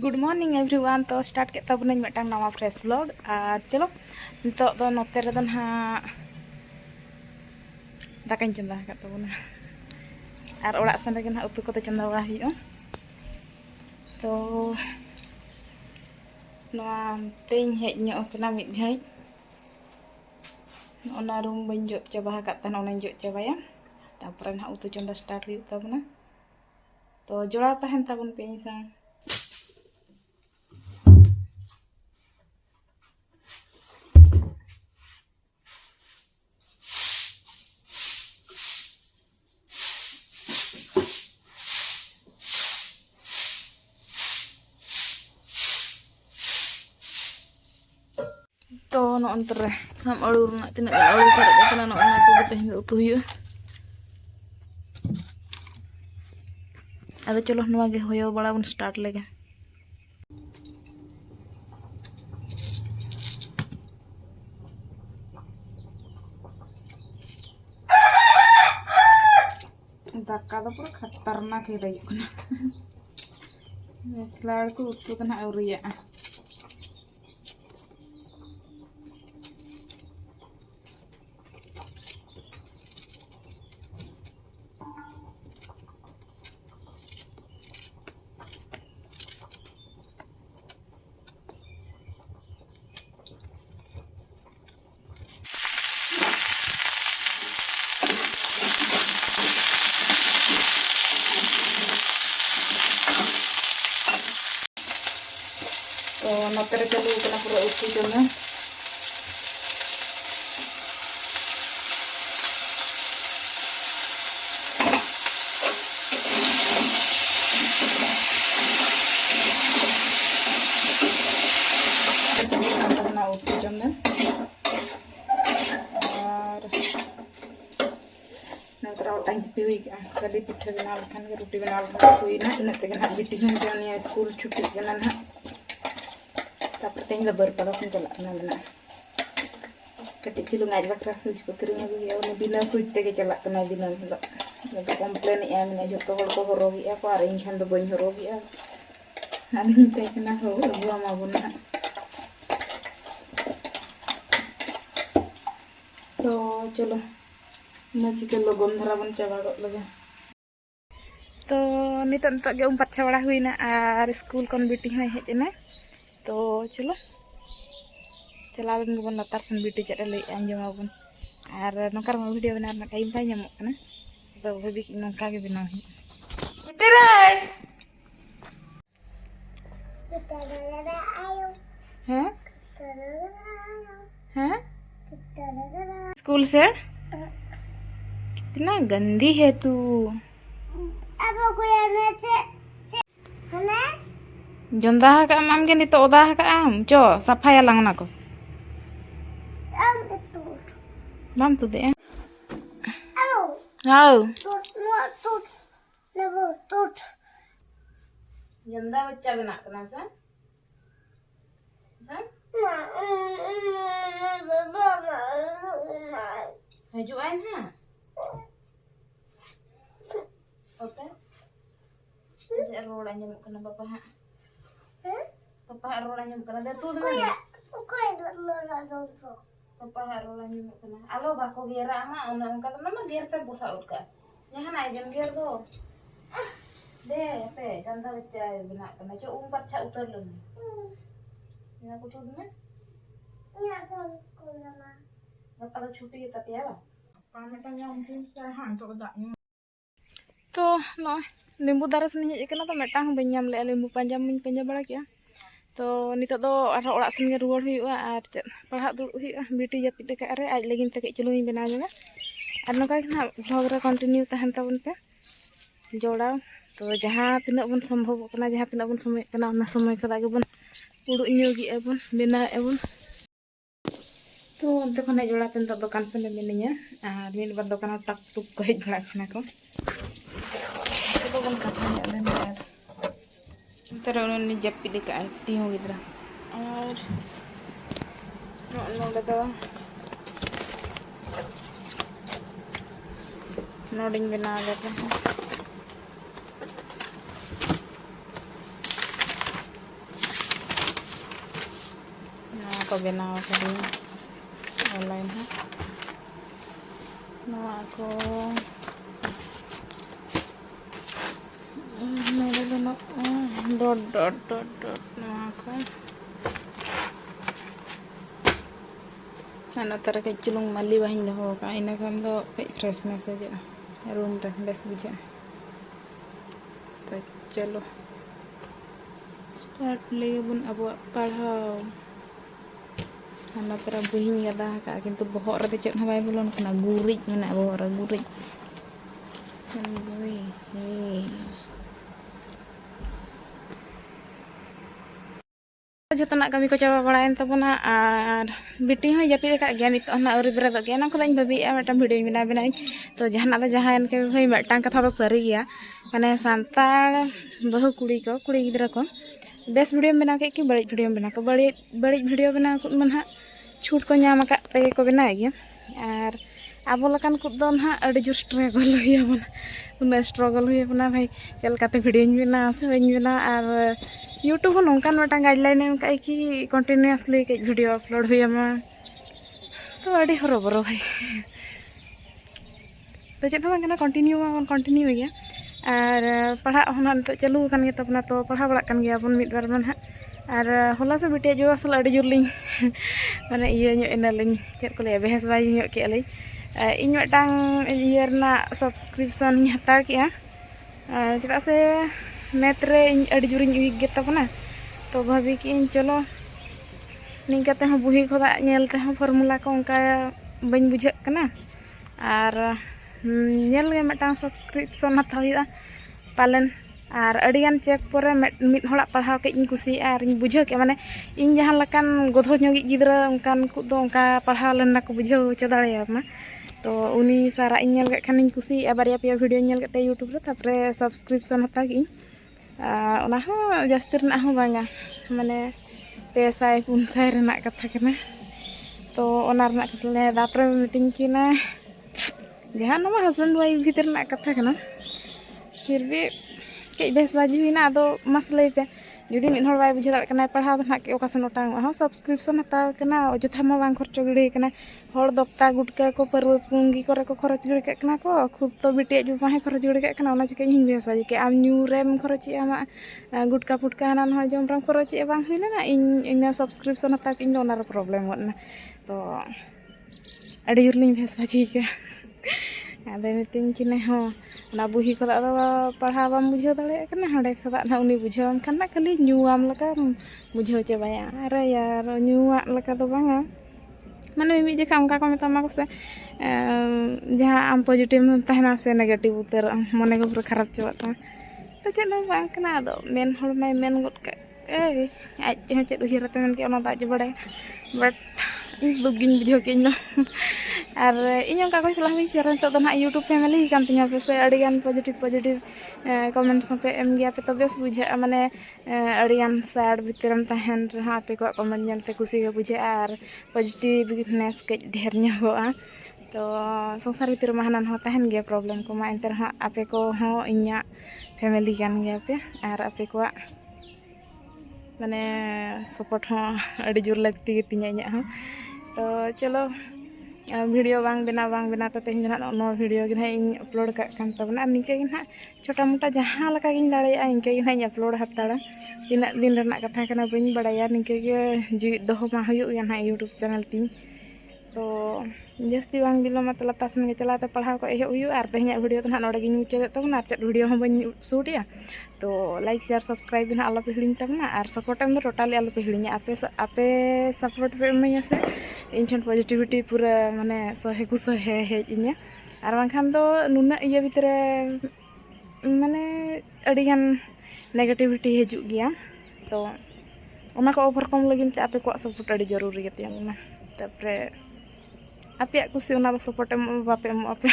Good morning everyone. तो start के तब मिट्टांग नवा फ्रेश व्लॉग और चलो नितो दो नोते रे दो ना दाकाኝ चंदा का तबना और ओड़ा सन रे ना उतु को चंदा बड़ा हुई तो नवा तेñ हेज ᱧᱚᱜ ᱠᱟᱱᱟ ᱢᱤᱫ ᱜᱷᱟᱹᱲᱤᱡ ᱚᱱᱟ ᱨᱩᱢ ᱵᱟᱹᱧ ᱡᱚᱜ ᱪᱟᱵᱟ ᱟᱠᱟᱫ ᱛᱟᱦᱮᱱ ᱚᱱᱟᱧ ᱡᱚᱜ ᱪᱟᱵᱟᱭᱟ ᱛᱟᱨᱯᱚᱨᱮ ᱱᱟᱦᱟᱜ ᱩᱛᱩ ᱪᱚᱸᱫᱟ ᱥᱴᱟर्ट हुई ᱛᱟᱵᱚᱱᱟ तो जोड़ा तहन ताबन पे इंसान तो नोंतर हम अड़ू तीन अड़ू सारे ना उतु अदो चलो नवागे होयो बड़ा बन स्टार्ट लेगे दाका दो पूरा खतरनाक ही रही एकला को उतु तना औरिया तो नोते चलू पूरा उतु चंदा उतु चंदा और नंतर टाइम से हुई कली पिठा बना लखान रोटी बना हुई ना इन ना बिटी जानिया स्कूल छुट्टी ना तापर तेज बर पड़ा चलना कटी चिलू आज बकरा सुच को किरी बिना सुच ते चलना दिन कम्प्लेन मैं जो को हरोगे और इन खान बी हरोगे आना हो अगुआमाबन तो चलो ना चिके लगन धारा बन चाबा लगे तो नित उम पाछा बड़ा हुईना और स्कूल कौन बिटी हेजना तो चलो चला बन लातार सन बिटी चेक लई आंजमाबन और नौकर वीडियो बना टाइम पाई नामना तो भाभी नौका के बना हैं हैं स्कूल से कितना गंदी है तू जोंदा आम के नित ओदा आम चो सफाया लांगना को माम तू दे हाउ जोंदा बच्चा बना करना सा हजू आइन हां ओके जे रोड आंजम करना बापा हां पापा रोड आंजम करना दे तू दे पापा रोड आंजम करना आलो बाको गेरा मा उनका तो ना गेर ते बोसा उड़का यहां ना जम गेर दो दे पे गंदा बच्चा बना करना जो उम पाछा उतर लो ना को तो में या तो कोना बापा तो छुट्टी ता पिया बा पामेटा nya mungkin saya hantu daknya तो नो नींबू दारे से हेजना तो मेटा बम ले नींबू पंजा बड़ा किया तो नित ओड़ा सेन रुआड़ हुआ और चेक पढ़ा दुड़ हुआ बिटी जपिद का आज लगिन ते चुलू बना जाना और नौका ब्लॉग रे कंटिन्यू तहन तबन पे जोड़ा तो जहाँ तीना बन संभव जहाँ तीना बन समय समय खदा बन उड़ू बन बनाबन तो अंत खन जोड़ा पे दुकान से मिनिया और मिल बार दुकान टक टुक को हज बड़ा को बन कथा उन्होंने जपिद का तीहू गिद्रा और नोडिंग बना लेते हैं को बनाव करिया ऑनलाइन है नवा को मेरे दोनों डॉट डॉट डॉट डॉट नवा को ना तरह के चुलुंग माली बाहिं दो का इन खान दो फ्रेशनेस है रूम रे बेस बुझा तो चलो स्टार्ट लेगे बुन अब पढ़ाओ हाना तरह बहिं गदा का किंतु बहर रे चेत ह बाय बोलन कना गुरिज मेना बहर गुरिज बुई जोतना कमी को चाबा बड़ायन तबना और बिटी हो जापी का गया नित ना अउरी बेरा दो गया ना को भाभी मिटन वीडियो बना बनाई तो जहाना जहान के भाई मिटन कथा तो सारी गया माने सांताल बहु कुड़ी गिद्रा को बेस वीडियो बना के कि बड़ी वीडियो बना को बड़ी वीडियो बना को ना छूट को नाम का ते को बना गया और अब लकान को दो ना अड़ी जोर स्ट्रगल हुई उन्ना स्ट्रगल हुई अपना भाई चल काते वीडियो बना से बना और यूट्यूब नौकान मिटन गाइडलाइन एम का कि कंटिन्यूअसली के वीडियो अपलोड हुई तो अड़ी हरबरो भाई तो चेत हम कंटिन्यू गया और पढ़ा होना तो चालू कान गया तबना तो पढ़ा बड़ा कान गया बन मिद बार मन हा और होला से बिटिया जो असल अड़ी जोर लिंग माने इया ᱧᱚᱜ एनालिंग चेत को ले बेहस बाई ᱧᱚᱜ के अली इन मिटन इया रना सब्सक्रिप्शन हता के चेदा से मैथ रे अड़ी जोरिन उइक गे तबना तो भाभी कि चलो निकाते हो बुही खोदा नेलते हो फॉर्मूला को उनका बन बुझे कना और नेल गे मिटन सब्सक्रिप्शन हता हुआ पालन और अड़ियान चेक पर मिद हड़ा पढ़ाव के कुसी और बुझे के माने इन जहाँ लकान गधो ᱧᱚᱜᱤᱡ गिद्रा उनकान को दो उनका पढ़ाव लेना को बुझे हो दाड़ेयामा तो उनी सारा इन नेल के खानी कुसी बारिया पे वीडियो नेल के यूट्यूब रे तापरे सब्सक्रिप्शन हता की ओना हो जास्ती रना हो बांगा माने 200 300 रना कथा कना तो ओना रना कथले दापरे मीटिंग किना जहां नमा हस्बैंड वाइफ भीतर रना कथा कना फिर भी कई बेस बाजी हुईना आदो मस लई पे जुदी मिद हर बाय बुझे दाड़ा पढ़ाव ना के ओकासन ओटांग हो सब्सक्रिप्शन हता कना अजथा मा बांग खर्च गिड़ी कना हर दफ्ता गुटका को परवे पुंगी करे को खर्च गिड़ी के कना को खुद तो बिटिया जो माहे खर्च गिड़ी के कना ओना चिके हिं बेस बाजी के आम न्यू रेम खर्च आमा गुटका फुटका हाना न जम राम खर्च बांग हुई लेना इन सब्सक्रिप्शन हता के इन ओना रे प्रॉब्लम होना तो अड़ी जुरलिं बेस बाजी के आदे मिटिंग किने हो ना बुही खोदा दो पढ़ा बाम बुझे दाड़े कना हडे खोदा ना उनी बुझेवाम खाना खाली न्यूआम लका बुझे चाबाया अरे यार न्यूआ लका दो बांगा माने मी जे काम का को मेतामा को से जहां आम पॉजिटिव तहना से नेगेटिव उतर मने को पूरा खराब चबाता तो चेत बांग कना दो मेन हर माय मेन गट के आज जे चेत उहिरते मेन के ओना दाज बड़े बट इन दुगिन बुझे के इन और इन का कोई सलाह भी शेयर तो ना यूट्यूब फैमिली कान तिया पे से अड़ियान पॉजिटिव कमेंट्स पे एम गया पे तो बेस बुझे माने अड़ियान सैड भितरम तहन रहा पे को कमेंट जनते खुशी के बुझे और पॉजिटिवनेस के ढेर ᱧᱚᱜᱚᱜᱼᱟ तो संसार भितर मा हाना तहन गया प्रॉब्लम को मा एंते रहा आपे को हो इन्या फैमिली कान गया पे और आपे को माने सपोर्ट हो अड़ी जोर लगती तिया इन्या हो तो चलो वीडियो बांग बना तो तेज नो वीडियो गे इन अपलोड कान तबना निके गे ना छोटा मोटा जहाँ लका गिन दाड़ेया इनके गे इन अपलोड हताड़ा तीना दिन रना कथा कना बइन बड़ाया निके गे जीवित दोहो मा हुयुग ना यूट्यूब चैनल तीन तो जस्ती बांग बिलोमा तो लतासन के चलाते पढ़ाव को एहब हुयुग और तेज वीडियो तो ना नोडे गिन मुचाद तबना और चट वीडियो हो बइन शूटिया तो लाइक शेयर सब्सक्राइब ना आलो पे हिड़िंग तबना और सपोर्ट एम दो टोटाली आलो पे हिड़िंग आपे सपोर्ट पे इमाया से इन ठन पॉजिटिविटी पूरा माने सहे को सहे हेज इन्या और बांखान दो नुना इया भितरे माने अड़िगान नेगेटिविटी हेजुग गया तो ओना को ओवरकम लगिन ते आपे को सपोर्ट अड़ी जरूरी गतिया ना तापरे आपे कुसी ओना सपोर्ट एम बापे एम आपे